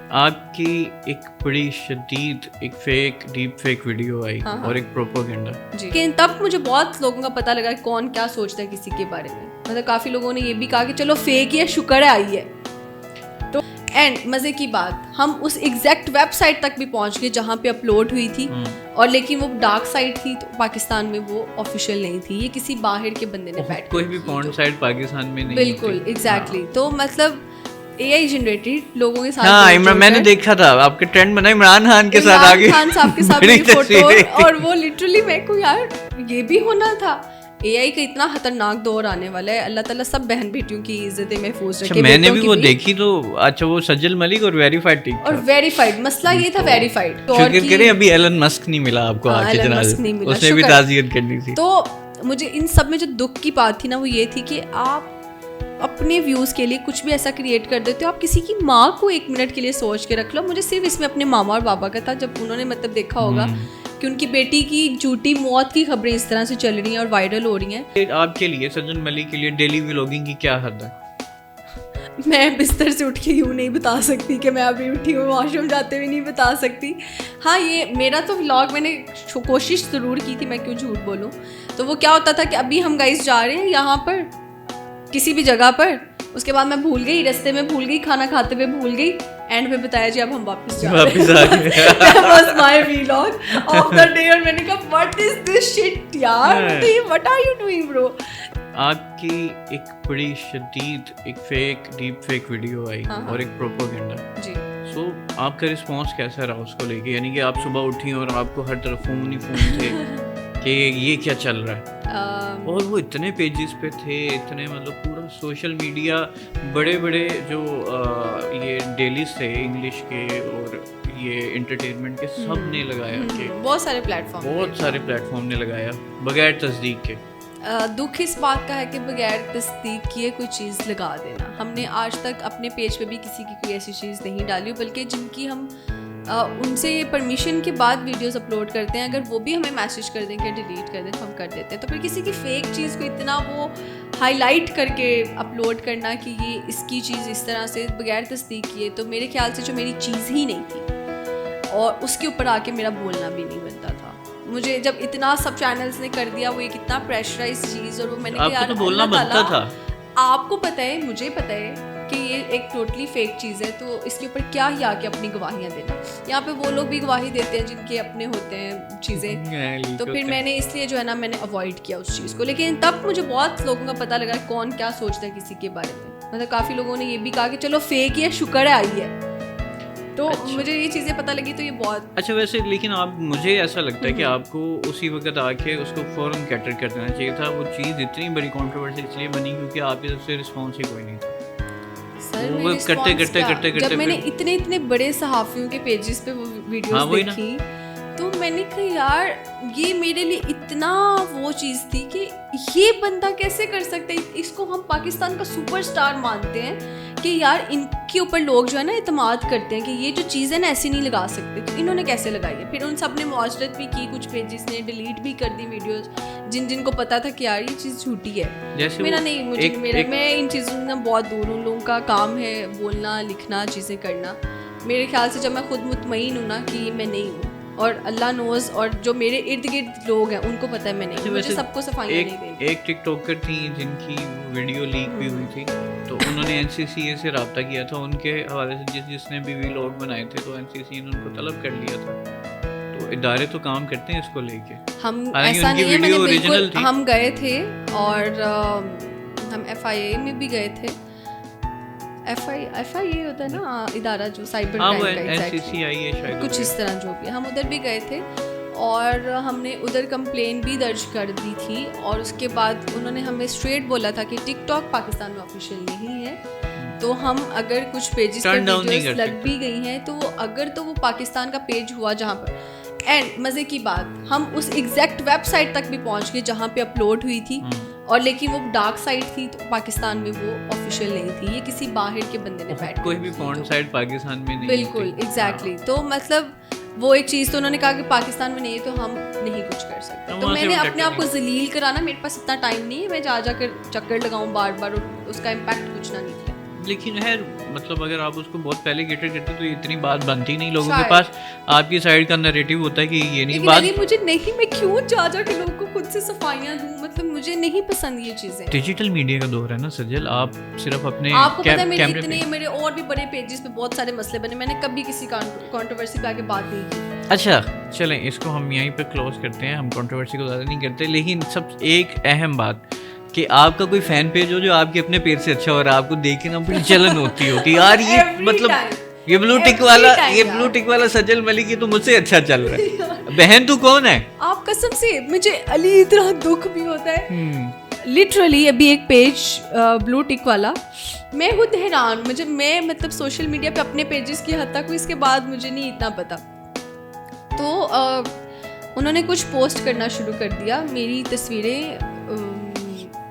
आपकी एक बड़ी शदीद एक फेक डीप फेक वीडियो आई और एक प्रोपेगेंडा। लेकिन तब मुझे बहुत लोगों का पता लगा कौन क्या सोचता है किसी के बारे में। मतलब काफ़ी लोगों ने ये भी कहा कि चलो फेक ही है, शुक्र है आई है। तो एंड मज़े की बात, हम उस एग्जैक्ट वेबसाइट तक भी पहुंच गए जहाँ पे अपलोड हुई थी, और लेकिन वो डार्क साइट थी, तो पाकिस्तान में वो ऑफिशियल नहीं थी, ये किसी बाहर के बंदे ने बैठ कोई भी पॉर्न साइट पाकिस्तान में नहीं बिल्कुल एग्जैक्टली। तो मतलब AI जनरेटेड लोगों के साथ। हाँ, मैंने देखा था आपके ट्रेंड बना इमरान खान के साथ आगे, इमरान खान साहब के साथ मेरी फोटो, और वो लिटरली मेरे को यार ये भी होना था। AI का इतना खतरनाक दौर आने वाला है, अल्लाह ताला सब बहन बेटियों की इज्जतें महफूज रखे। मैंने भी वो देखी तो अच्छा, वो सज्जल मलिक और वेरीफाइड ठीक था। और वेरीफाइड मसला ये था, वेरीफाइड। तो शुक्र करें अभी एलन मस्क नहीं मिला आपको आगे चला, उसने भी ताज़ियत करनी थी। तो मुझे इन सब में जो दुख की बात थी ना, वो ये थी कि आप अपने व्यूज़ के लिए कुछ भी ऐसा क्रिएट कर देते हो। आप किसी की माँ को 1 मिनट के लिए सोच के रख लो। मुझे सिर्फ इसमें अपने मामा और बाबा का था, जब उन्होंने मतलब देखा होगा कि उनकी बेटी की झूठी मौत की खबरें इस तरह से चल रही हैं और वायरल हो रही हैं। आपके लिए, सज्जन मलिक के लिए डेली व्लॉगिंग की क्या हद है? मैं बिस्तर से उठ के यूँ नहीं बता सकती कि मैं अभी उठी हूँ, वॉशरूम जाते हुए नहीं बता सकती। हाँ, ये मेरा तो व्लॉग मैंने कोशिश ज़रूर की थी, मैं क्यों झूठ बोलूँ। तो वो क्या होता था कि अभी हम गाइस जा रहे हैं यहाँ पर किसी भी जगह पर, उसके बाद मैं भूल गई, रास्ते में भूल गई, खाना खाते हुए भूल गई, एंड में बताया जी अब हम वापस जा रहे हैं। That was my vlog of the day। और मैंने कहा what is this shit यार, what are you doing bro? आपकी एक बड़ी शदीद एक फेक डीप फेक वीडियो आई और एक प्रोपेगेंडा जी। सो आपका रिस्पांस कैसा रहा उसको लेके? यानी कि आप सुबह उठी और आपको हर तरफ फोन ही फोन थे कि ये क्या चल रहा है, और वो इतने पेजेस पे थे, इतने मतलब पूरा सोशल मीडिया, बड़े बड़े जो ये डेलीज थे इंग्लिश के और ये एंटरटेनमेंट के, सब ने लगाया कि बहुत सारे प्लेटफॉर्म ने लगाया बगैर तस्दीक के। दुख इस बात का है कि बगैर तस्दीक किए कोई चीज़ लगा देना। हमने आज तक अपने पेज पे भी किसी की कोई ऐसी चीज़ नहीं डाली, बल्कि जिनकी हम उनसे परमिशन के बाद वीडियोस अपलोड करते हैं, अगर वो भी हमें मैसेज कर दें कि डिलीट कर दें तो हम कर देते हैं। तो फिर किसी की फेक चीज़ को इतना वो हाईलाइट करके अपलोड करना कि ये इसकी चीज़ इस तरह से बगैर तस्दीक किए, तो मेरे ख्याल से जो मेरी चीज़ ही नहीं थी, और उसके ऊपर आके मेरा बोलना भी नहीं बनता था। मुझे जब इतना सब चैनल्स ने कर दिया, वो एक इतना प्रेशराइज चीज़, और वो मैंने कहा यार बोलना बनता था। आपको पता है, मुझे पता है कि ये एक टोटली फेक चीज़ है, तो इसके ऊपर क्या ही आके अपनी गवाहियाँ देना। यहाँ पे वो लोग भी गवाही देते हैं जिनके अपने होते हैं चीज़ें, तो फिर मैंने इसलिए जो है ना, मैंने अवॉइड किया उस चीज़ को। लेकिन तब मुझे बहुत लोगों का पता लगा कौन क्या सोचता है किसी के बारे में। मतलब काफ़ी लोगों ने ये भी कहा कि चलो फेक ही है, शुक्र है आई है। तो मुझे ये चीज़ें पता लगी, तो ये बहुत अच्छा। वैसे लेकिन आप, मुझे ऐसा लगता है कि आपको उसी वक्त आके उसको फ़ौरन कैटर कर देना चाहिए था। वो चीज़ इतनी बड़ी कंट्रोवर्सी इसलिए बनी क्योंकि आपकी तरफ से रिस्पॉन्स ही कोई नहीं था। वो करते जब मैंने इतने बड़े सहाफ़ियों के पेजेस पे वो वीडियोस देखी, तो मैंने कहा यार ये मेरे लिए इतना वो चीज़ थी कि ये बंदा कैसे कर सकता है। इसको हम पाकिस्तान का सुपरस्टार मानते हैं कि यार इनके ऊपर लोग जो है ना इतमाद करते हैं कि ये जो चीज़ है ना ऐसी नहीं लगा सकते, तो इन्होंने कैसे लगाई है। फिर उन सब ने मुआशरत भी की, कुछ पेजेस ने डिलीट भी कर दी वीडियोस जिनको पता था कि यार ये चीज़ झूठी है। मेरा नहीं, मुझे मैं इन चीज़ों में बहुत दूर हूँ। लोगों का काम है बोलना, लिखना, चीज़ें करना। मेरे ख्याल से जब मैं खुद मुतमईन हूँ ना कि मैं नहीं हूँ, और अल्लाह नोज़, और जो मेरे इर्द गिर्द लोग हैं उनको पता है मैं नहीं, मुझे सबको सफाइयाँ नहीं देनी। एक टिकटॉकर थी जिनकी वीडियो लीक भी हुई थी, तो उन्होंने NCCA से रब्ता किया था। उनके हवाले से जिसने भी व्लॉग बनाए थे, तो NCCA ने उनको तलब कर लिया था। तो इदारे तो काम करते हैं इसको लेके। हम ऐसा नहीं है, मैंने बिल्कुल, हम गए थे और हम FIA में भी गए थे। FIA होता है ना इदारा जो साइबर क्राइम का, कुछ इस तरह जो भी, हम उधर भी गए थे और हमने उधर कंप्लेन भी दर्ज कर दी थी। और उसके बाद उन्होंने हमें स्ट्रेट बोला था कि टिकटॉक पाकिस्तान में ऑफिशियल नहीं है, तो हम अगर कुछ पेजेस पर वीडियोस लग भी गई हैं, तो अगर तो वो पाकिस्तान का पेज हुआ जहाँ पर, एंड मज़े की बात, हम उस एग्जैक्ट वेबसाइट तक भी पहुँच गए जहाँ पे अपलोड हुई थी, और लेकिन वो डार्क साइट थी, तो पाकिस्तान में वो ऑफिशियल नहीं थी, ये किसी बाहर के बंदे ने बैठ कोई भी पॉर्न साइट पाकिस्तान में नहीं। बिल्कुल एग्जैक्टली। तो मतलब वो एक चीज़, तो उन्होंने कहा कि पाकिस्तान में नहीं है तो हम नहीं कुछ कर सकते। तो मैंने अपने आप को जलील कराना, मेरे पास इतना टाइम नहीं है मैं जा कर चक्कर लगाऊं बार बार और उसका इम्पैक्ट कुछ ना निकले। लेकिन है मतलब अगर आप उसको बहुत पहले गेटेड करते तो इतनी बात बनती नहीं, लोगों के पास आपकी साइड का नैरेटिव होता है कि ये नहीं बात। मुझे नहीं, मैं क्यों जा के लोगों को खुद से सफाइयां दूं, मतलब मुझे नहीं पसंद ये चीजें। डिजिटल मीडिया का दौर है ना सजल, आप सिर्फ अपने आपको पता है मेरे और भी बड़े पेजेस पे बहुत सारे मसले बने, मैंने कभी किसी कंट्रोवर्सी पे आके बात नहीं की। अच्छा चलें, इसको हम यहीं पे क्लोज करते हैं, हम कंट्रोवर्सी को ज़्यादा नहीं करते। लेकिन सब एक अहम बात कि आपका कोई फैन पेज हो जो आपके अपने पेज से अच्छा हो और आपको देख के ना बड़ी जलन होती हो कि यार ये मतलब ये ब्लू टिक वाला सजल मलिक ये तो मुझसे अच्छा चल रहा है। बहन तू कौन है? आप कसम से मुझे अली इतना दुख भी होता है लिटरली। अभी एक पेज ब्लू टिक वाला, मैं खुद हैरान, मैं मतलब सोशल मीडिया पे अपने पेजेस की हद तक, इसके बाद मुझे नहीं इतना पता। तो उन्होंने कुछ पोस्ट करना शुरू कर दिया, मेरी तस्वीरें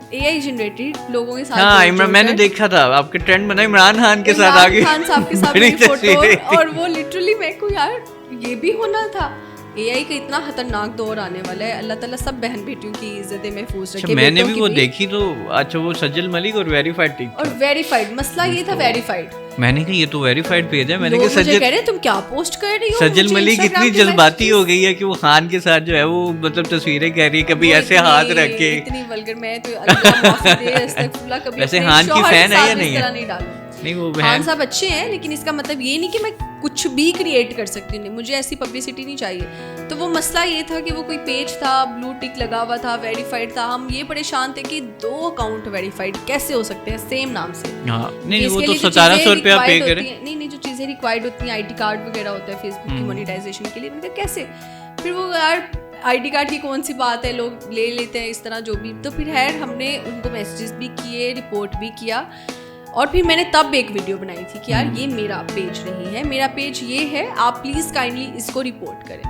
AI जनरेटेड लोगों के साथ। हाँ, मैंने देखा था आपके ट्रेंड बना इमरान खान के साथ, आगे खान साहब के साथ मेरी फोटो, और वो लिटरली मेरे को यार ये भी होना था। AI का इतना खतरनाक दौर आने वाला है, अल्लाह ताला सब बहन बेटियों की इज्जतें महफूज रखे। मैंने भी वो देखी तो अच्छा, वो सजल मलिक और वेरीफाइड टिक, और वेरीफाइड मसला ये था वेरीफाइड। मैंने कहा ये तो वेरीफाइड पेज है। मैंने कहा सजल कह रहे तुम क्या पोस्ट कर रही हो? सजल मलिक इतनी जज्बाती हो गई है कि वो खान के साथ जो है वो मतलब तस्वीरें कह रही है, कभी ऐसे हाथ रख के, इतनी वल्गर। मैं तो अल्लाह माफी दे, अस्तगफुरुल्लाह, कभी वैसे खान की फैन है या नहीं है? नहीं, वो खान साहब अच्छे हैं, लेकिन इसका मतलब ये नहीं कि मैं कुछ भी क्रिएट कर सकती हूँ, मुझे ऐसी पब्लिसिटी नहीं चाहिए। तो वो मसला ये था कि वो कोई पेज था, ब्लू टिक लगा हुआ था, वेरीफाइड था। हम ये परेशान थे कि 2 अकाउंट वेरीफाइड कैसे हो सकते हैं सेम नाम से। नहीं, वो तो 1700 रुपया पे करें। नहीं, जो चीजें रिक्वायर्ड होती हैं, ID कार्ड वगैरह होता है फेसबुक की मोनेटाइजेशन के लिए, मैंने कहा कैसे? फिर वो यार ID कार्ड की कौन सी बात है, लोग ले लेते हैं इस तरह जो भी। तो फिर खैर हमने उनको मैसेजेस भी किए, रिपोर्ट भी किया, और फिर मैंने तब एक वीडियो बनाई थी कि यार ये मेरा पेज नहीं है, मेरा पेज ये है, आप प्लीज़ काइंडली इसको रिपोर्ट करें।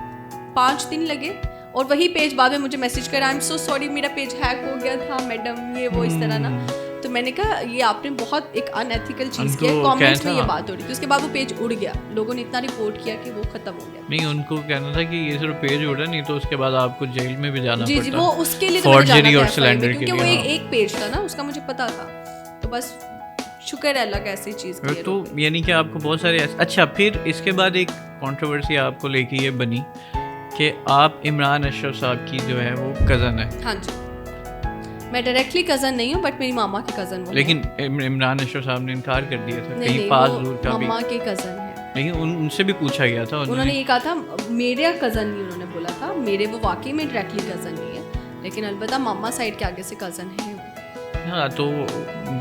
5 दिन लगे, और वही पेज बाद में मुझे मैसेज करा, आई एम सो सॉरी मेरा पेज हैक हो गया था मैडम, ये वो इस तरह ना। तो मैंने कहा ये आपने बहुत एक अनएथिकल चीज़ किया, कमेंट्स में ये बात हो रही थी। उसके बाद वो पेज उड़ गया, लोगों ने इतना रिपोर्ट किया कि वो खत्म हो गया। नहीं, उनको कहना था कि ये सिर्फ पेज उड़ा, नहीं तो उसके बाद आपको जेल में भी जाना पड़ता। जी, वो उसके लिए फॉर्जरी और सिलेंडर के लिए, क्योंकि वो एक पेज था ना, उसका मुझे पता था। तो बस शुक्र है अल्लाह का ऐसी चीज़ की। तो यानी कि आपको बहुत सारे अच्छा, फिर इसके बाद एक कंट्रोवर्सी आपको लेके ये बनी कि आप इमरान अशरफ साहब की जो है वो कज़न है। हाँ जी, मैं डायरेक्टली कज़न नहीं हूँ, बट मेरी मामा के कज़न वो। लेकिन इमरान अशरफ साहब ने इनकार कर दिया था, कहीं पास दूर का भी मामा के कज़न है। लेकिन उनसे भी पूछा गया था, उन्होंने ये कहा था मेरा कज़न नहीं, उन्होंने बोला था मेरे, वो वाकई में डायरेक्टली कज़न नहीं है, लेकिन अलबत्ता मामा साइड के आगे से कज़न है। हाँ, तो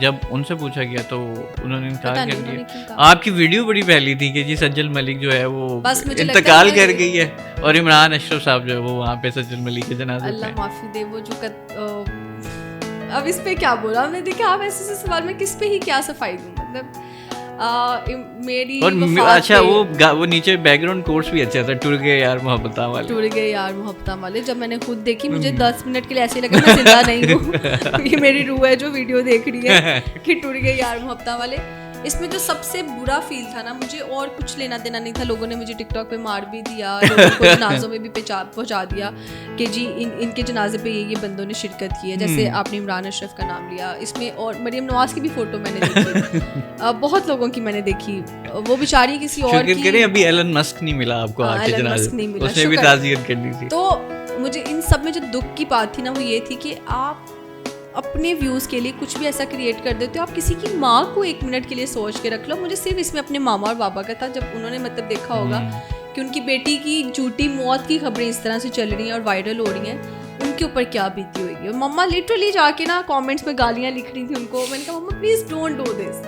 जब उनसे पूछा गया तो उन्होंने इनकार कर दिया। आपकी वीडियो बड़ी पहली थी कि जी सज्जल मलिक जो है वो इंतकाल कर गई है, और इमरान अशरफ साहब जो है वो वहाँ पे सज्जल मलिक के जनाजे पे। अल्लाह माफी दे, वो जो अब इस पे क्या बोला हमने, देखा आप ऐसे सवाल में किस पे ही क्या सफाई दूँ, मतलब मेरी और अच्छा वो नीचे बैकग्राउंड कोर्स भी अच्छा था, टूट गए यार मोहब्बतां वाले। जब मैंने खुद देखी मुझे 10 मिनट के लिए ऐसे लगा मैं जिंदा नहीं हूँ। ये मेरी रूह है जो वीडियो देख रही है कि टूट गए यार मोहब्बतां वाले। इसमें जो सबसे बुरा फील था ना, मुझे और कुछ लेना देना नहीं था, लोगों ने मुझे टिकटॉक पे मार भी दिया, लोगों को जनाजों में भी पहुंचा दिया कि जी इनके जनाजे पे ये बंदों ने शिरकत की है। जैसे आपने इमरान अशरफ का नाम लिया, इसमें और मरियम नवाज की भी फोटो मैंने देखी। बहुत लोगों की मैंने देखी, वो बेचारी किसी और की। अभी एलन मस्क नहीं मिला आपको आके जनाजे, उसने भी ताज़ियत करनी थी। तो मुझे इन सब में जो दुख की बात थी ना, वो ये थी कि आप अपने व्यूज़ के लिए कुछ भी ऐसा क्रिएट कर देते हो, आप किसी की माँ को 1 मिनट के लिए सोच के रख लो। मुझे सिर्फ इसमें अपने मामा और बाबा का था, जब उन्होंने मतलब देखा होगा कि उनकी बेटी की झूठी मौत की खबरें इस तरह से चल रही हैं और वायरल हो रही हैं, उनके ऊपर क्या बीती होगी। और मम्मा लिटरली जाके ना कमेंट्स में गालियाँ लिख रही थी उनको। मैंने कहा मम्मा प्लीज़ डोंट डू दिस,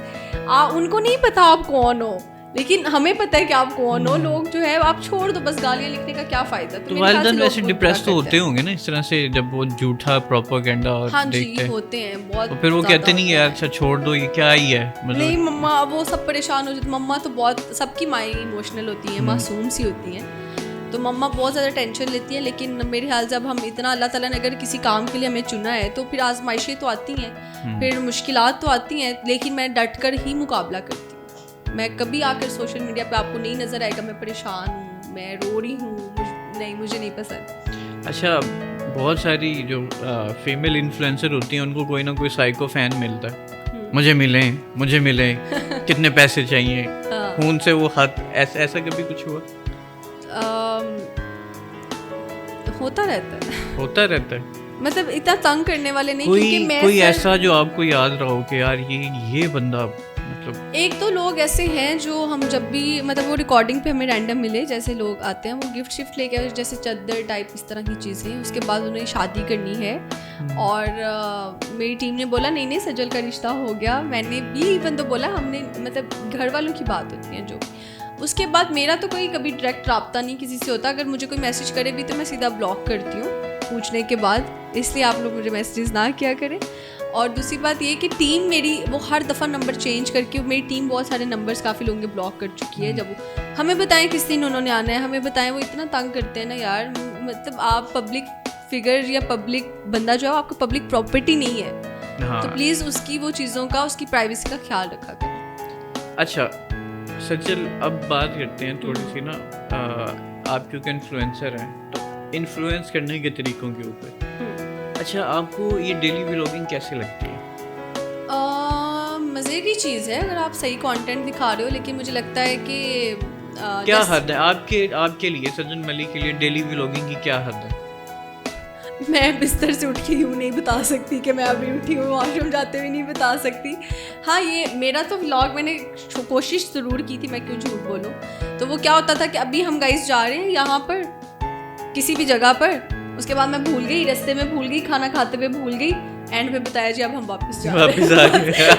उनको नहीं पता आप कौन हो, लेकिन हमें पता है कि आप कौन हो। लोग जो है आप छोड़ दो, बस गालियाँ लिखने का क्या फायदा। तो वालिदैन वैसे डिप्रेस तो होते होंगे ना इस तरह से, जब वो झूठा प्रोपेगेंडा देखते हैं। होते हैं बहुत, तो फिर वो कहते नहीं यार अच्छा छोड़ दो, ये क्या ही है, मतलब नहीं मम्मा वो सब परेशान हो जाते। मम्मा तो बहुत, सबकी माएँ इमोशनल होती हैं, मासूम सी होती हैं, तो मम्मा बहुत ज़्यादा टेंशन लेती है। लेकिन मेरे ख्याल जब हम इतना, अल्लाह ताला ने अगर किसी काम के लिए हमें चुना है तो फिर आजमाइशें तो आती हैं, फिर मुश्किलात तो आती हैं, लेकिन मैं डट कर ही मुकाबला करती हूँ। मैं कभी आकर सोशल मीडिया पे आपको नहीं नज़र आएगा मैं परेशान हूँ, मैं रो रही हूँ, नहीं मुझे नहीं पसंद। अच्छा, बहुत सारी जो फीमेल इन्फ्लुएंसर होती हैं उनको कोई ना कोई साइको फैन मिलता है, मुझे मिले कितने पैसे चाहिए, खून से वो हाथ, ऐसा कभी कुछ हुआ? होता रहता है मतलब इतना तंग करने वाले नहीं, क्योंकि मैं कोई ऐसा जो आपको याद रहा हो कि यार ये बंदा, मतलब एक तो लोग ऐसे हैं जो हम जब भी मतलब वो रिकॉर्डिंग पे हमें रैंडम मिले, जैसे लोग आते हैं वो गिफ्ट शिफ्ट लेके, जैसे चादर टाइप इस तरह की चीज़ें, उसके बाद उन्हें शादी करनी है और मेरी टीम ने बोला नहीं सजल का रिश्ता हो गया, मैंने भी इवन तो बोला, हमने मतलब घर वालों की बात होती है जो, उसके बाद मेरा तो कोई कभी डायरेक्ट रब्ता नहीं किसी से होता, अगर मुझे कोई मैसेज करे भी तो मैं सीधा ब्लॉक करती हूँ पूछने के बाद, इसलिए आप लोग मुझे मैसेजेस ना किया करें। और दूसरी बात ये कि टीम मेरी वो हर दफ़ा नंबर चेंज करके, मेरी टीम बहुत सारे नंबर्स काफ़ी लोगों के ब्लॉक कर चुकी है, जब हमें बताएं किस दिन उन्होंने आना है, हमें बताएं, वो इतना तंग करते हैं ना यार, मतलब आप पब्लिक फिगर या पब्लिक बंदा जो है आपका पब्लिक प्रॉपर्टी नहीं है, हाँ। तो प्लीज़ उसकी वो चीज़ों का, उसकी प्राइवेसी का ख्याल रखा करें। अच्छा सचल, अब बात करते हैं थोड़ी सी ना, आप क्योंकि इन्फ्लुएंसर हैं तो इन्फ्लुएंस करने के तरीक़ों के ऊपर, अच्छा आपको ये डेली व्लॉगिंग कैसे लगती है? मज़े की चीज़ है अगर आप सही कंटेंट दिखा रहे हो, लेकिन मुझे लगता है कि क्या हद है आपके लिए, सजन मलिक के लिए डेली व्लॉगिंग की क्या हद है? मैं बिस्तर से उठ के यूँ नहीं बता सकती कि मैं अभी उठी हूँ, वॉशरूम जाते हुए नहीं बता सकती। हाँ, ये मेरा तो व्लॉग मैंने कोशिश ज़रूर की थी, मैं क्यों झूठ बोलूँ। तो वो क्या होता था कि अभी हम गाइस जा रहे हैं यहाँ पर किसी भी जगह पर, उसके बाद मैं भूल गई, रास्ते में भूल गई, खाना खाते हुए भूल गई, एंड में बताया जी अब हम वापस जा रहे हैं।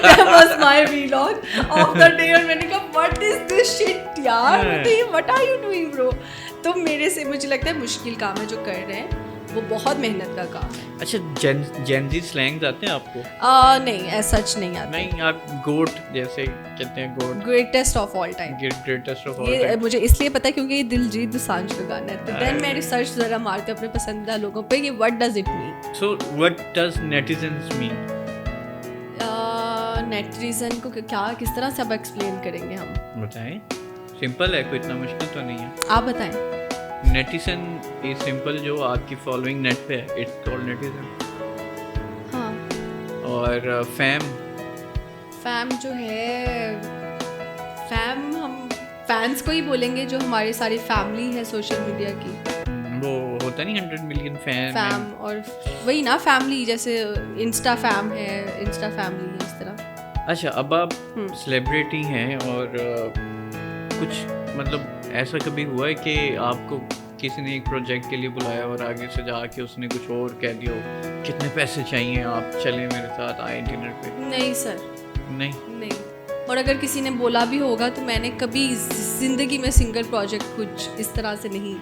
That was my vlog of the day, और मैंने कहा what is this shit यार, what are you doing bro? तो मेरे से मुझे लगता है मुश्किल काम है जो कर रहे हैं, वो बहुत मेहनत का काम है। अच्छा, जेनजी स्लैंग्स आते हैं आपको? नहीं, ऐसा सच नहीं आते। नहीं, आप गोट जैसे कहते हैं, GOAT greatest of all time, greatest of all ये मुझे इसलिए पता है क्योंकि ये दिलजीत दोसांझ का गाना है, तो देन मैं रिसर्च जरा मारती हूँ अपने पसंदीदा लोगों पे कि what does it mean. So what does netizens mean? Netizen को क्या किस तरह से अब एक्सप्लेन करेंगे हम? बताएं, सिंपल है, कोई इतना मुश्किल तो नहीं है, आप बताएं। नेटिजन इज सिंपल, जो आपकी फॉलोइंग नेट पे है, इट्स कॉल्ड नेटिजन। हाँ। और फैम जो है, फैम हम फैंस को ही बोलेंगे, जो हमारी सारी फैमिली है सोशल मीडिया की, वो होता नहीं 100 मिलियन फैम, और वही ना फैमिली, जैसे इंस्टा फैम है, इंस्टा फैमिली है, इस तरह। अच्छा, अब आप सेलिब्रिटी हैं और कुछ मतलब ऐसा कभी हुआ है कि आपको किसी ने एक प्रोजेक्ट के लिए बुलाया और आगे से जाके उसने कुछ और कह दिया, कितने पैसे चाहिए, आप चले मेरे साथ, आए डिनर पे? नहीं सर, नहीं। और अगर किसी ने बोला भी होगा तो मैंने कभी जिंदगी में सिंगल प्रोजेक्ट कुछ इस तरह से नहीं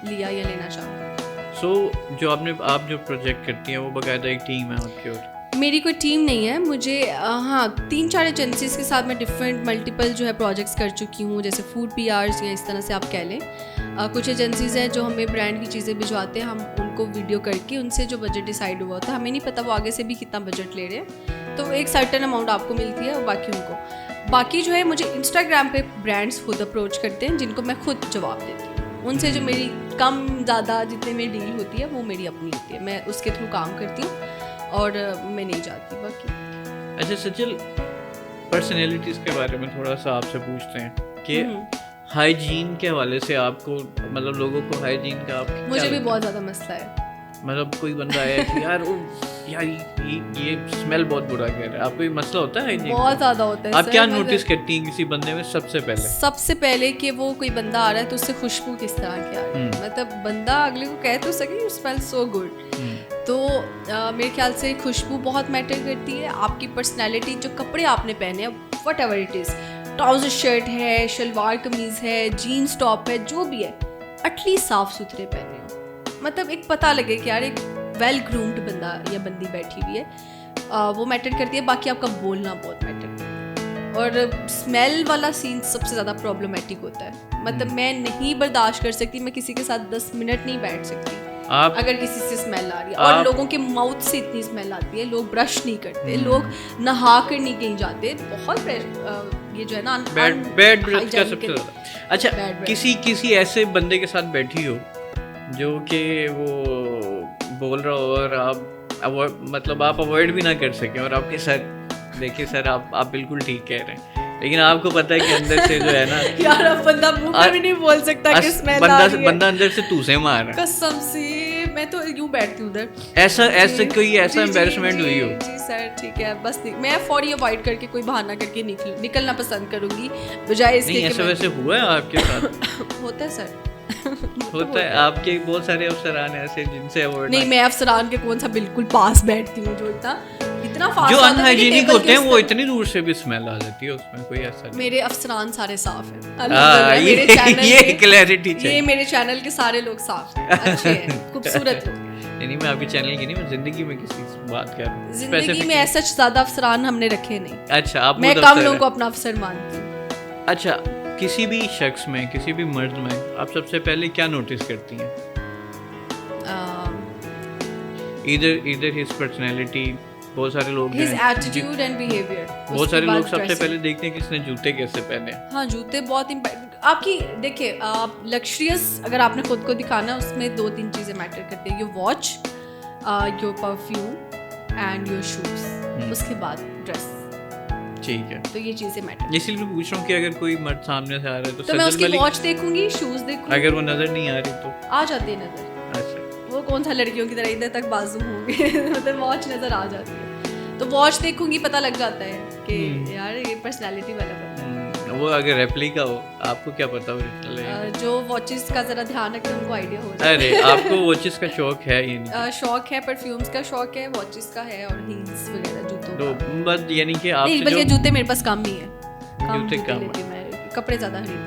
लिया या लेना चाहूँगा। सो जो आप जो प्रोजेक्ट करती हैं वो बाकायदा एक टीम है आपकी? और मेरी कोई टीम नहीं है, मुझे हाँ 3-4 एजेंसीज़ के साथ मैं डिफरेंट मल्टीपल जो है प्रोजेक्ट्स कर चुकी हूँ, जैसे फूड PRs या इस तरह से आप कह लें। कुछ एजेंसीज़ हैं जो हमें ब्रांड की चीज़ें भिजवाते हैं, हम उनको वीडियो करके उनसे जो बजट डिसाइड हुआ होता है, हमें नहीं पता वो आगे से भी कितना बजट ले रहे हैं, तो एक सर्टेन अमाउंट आपको मिलती है और बाकी उनको। बाकी जो है मुझे इंस्टाग्राम पे ब्रांड्स खुद अप्रोच करते हैं, जिनको मैं खुद जवाब देती हूँ, उनसे जो मेरी कम ज़्यादा जितने में डील होती है वो मेरी अपनी होती है, मैं उसके थ्रू काम करती हूँ और मैं नहीं जाती बाकी। अच्छा सचल, पर्सनैलिटीज़ के बारे में थोड़ा सा आपसे पूछते हैं कि हाइजीन के हवाले से आपको, मतलब लोगों को हाइजीन का आप, मुझे भी बहुत ज़्यादा मसला है, मतलब कोई बंदा है कि यार ये स्मेल बहुत बुरा कह रहा है, आपको ये मसला होता है हाइजीन? बहुत ज़्यादा होता है। आप क्या नोटिस करती हैं किसी बंदे में सबसे पहले कि वो कोई बंदा आ रहा है तो उससे खुशबू किस तरह की आ रही है, मतलब बंदा अगले को कह तो सके यू स्मेल सो गुड, तो मेरे ख्याल से खुशबू बहुत मैटर करती है। आपकी पर्सनैलिटी, जो कपड़े आपने पहने हैं, what ever it is, trouser shirt है, शलवार कमीज़ है, जीन्स टॉप है, जो भी है, एटलीस्ट साफ़ सुथरे पहने हो, मतलब एक पता लगे कि यार एक वेल ग्रूम्ड बंदा या बंदी बैठी हुई है, वो मैटर करती है। बाकी आपका बोलना बहुत मैटर करता है, और स्मेल वाला सीन सबसे ज़्यादा प्रॉब्लमेटिक होता है, मतलब मैं नहीं बर्दाश्त कर सकती, मैं किसी के साथ 10 मिनट नहीं बैठ सकती अगर किसी से स्मेल आ रही है। और लोगों के माउथ से इतनी स्मेल आती है, लोग ब्रश नहीं करते, लोग नहा कर नहीं कहीं जाते, बहुत ये जो है ना बैड ब्रेथ का सबसे ज़्यादा। अच्छा, किसी ऐसे बंदे के साथ बैठी हो जो कि वो बोल रहा हो और आप मतलब आप अवॉइड भी ना कर सकें और आपके साथ देखिए सर, आप बिल्कुल ठीक कह रहे हैं, लेकिन आपको पता है कि अंदर से जो है ना यार, अब बंदा मुंह पे भी नहीं बोल सकता कि स्मेल आ रही है। बंदा अंदर से तूसे मार रहा है कसम से। मैं तो यूं बैठती हूं उधर। ऐसा कोई ऐसा एम्बैरेसमेंट हुई हो? जी सर, ठीक है, बस मैं फौरी अवॉइड करके कोई बहाना करके निकलना पसंद करूंगी बजाय इसके। नहीं, ऐसा वैसे हुआ है आपके साथ? होता है सर। होता है। आपके बहुत सारे अफसरान ऐसे जिनसे अवॉइड नहीं, मैं अफसरान के कौन सा बिल्कुल पास बैठती हूँ जो इतना फास्ट जो अनहाइजीनिक होते हैं, वो इतनी दूर से भी स्मेल आ जाती है, उसमें कोई ऐसा नहीं। मेरे अफसरान सारे साफ हैं। ये क्लैरिटी चाहिए। ये मेरे चैनल के सारे लोग साफ हैं, अच्छे हैं, खूबसूरत लोग। नहीं, मैं आपके चैनल की नहीं, मैं जिंदगी में किसी बात कर रहा हूँ। जिंदगी में ऐसा ज्यादा अफसरान हमने रखे नहीं। अच्छा, आप मैं कम लोगों को अपना अफसर मानती हूँ। अच्छा, किसी भी शख्स में, किसी भी मर्द में आप सबसे पहले क्या नोटिस करती हैं? इधर हिज पर्सनैलिटी, बहुत सारे लोग his attitude and behavior, बहुत सारे लोग सबसे पहले देखते हैं कि इसने जूते कैसे पहने। हाँ, जूते बहुत आपकी देखिए, आप लग्जरियस अगर आपने खुद को दिखाना, उसमें 2-3 चीज़ें मैटर करती है। Your watch, your perfume and your shoes, उसके बाद ड्रेस। ठीक है, तो ये चीज़ें मैटर। इसलिए मैं पूछ रहा हूँ कि अगर कोई मर्द सामने से आ रहा है तो मैं उसकी वॉच देखूंगी, शूज देखूंगी। अगर वो नजर नहीं आ रही तो आ जाती है नजर। अच्छा, वो कौन सा लड़कियों की तरह इधर तक बाजू होंगे मतलब वॉच नजर आ जाती है, तो वॉच देखूंगी, पता लग जाता है कि यार ये पर्सनालिटी वाला बंदा है। वो अगर रेप्लिका हो, आपको क्या पता ओरिजिनल है? जो वॉचेस का जरा ध्यान रखते हैं उनको आइडिया हो जाता है। अरे, आपको वॉचेस का शौक है? ये नहीं शौक है, परफ्यूम्स का शौक है, वॉचेस का है, और हील्स वगैरह, जूतों तो का। बस यानी कि आप नहीं, बल्कि जूते मेरे पास कम ही है, जूते कम लेती मैं, कपड़े ज्यादा खरीदती हूं।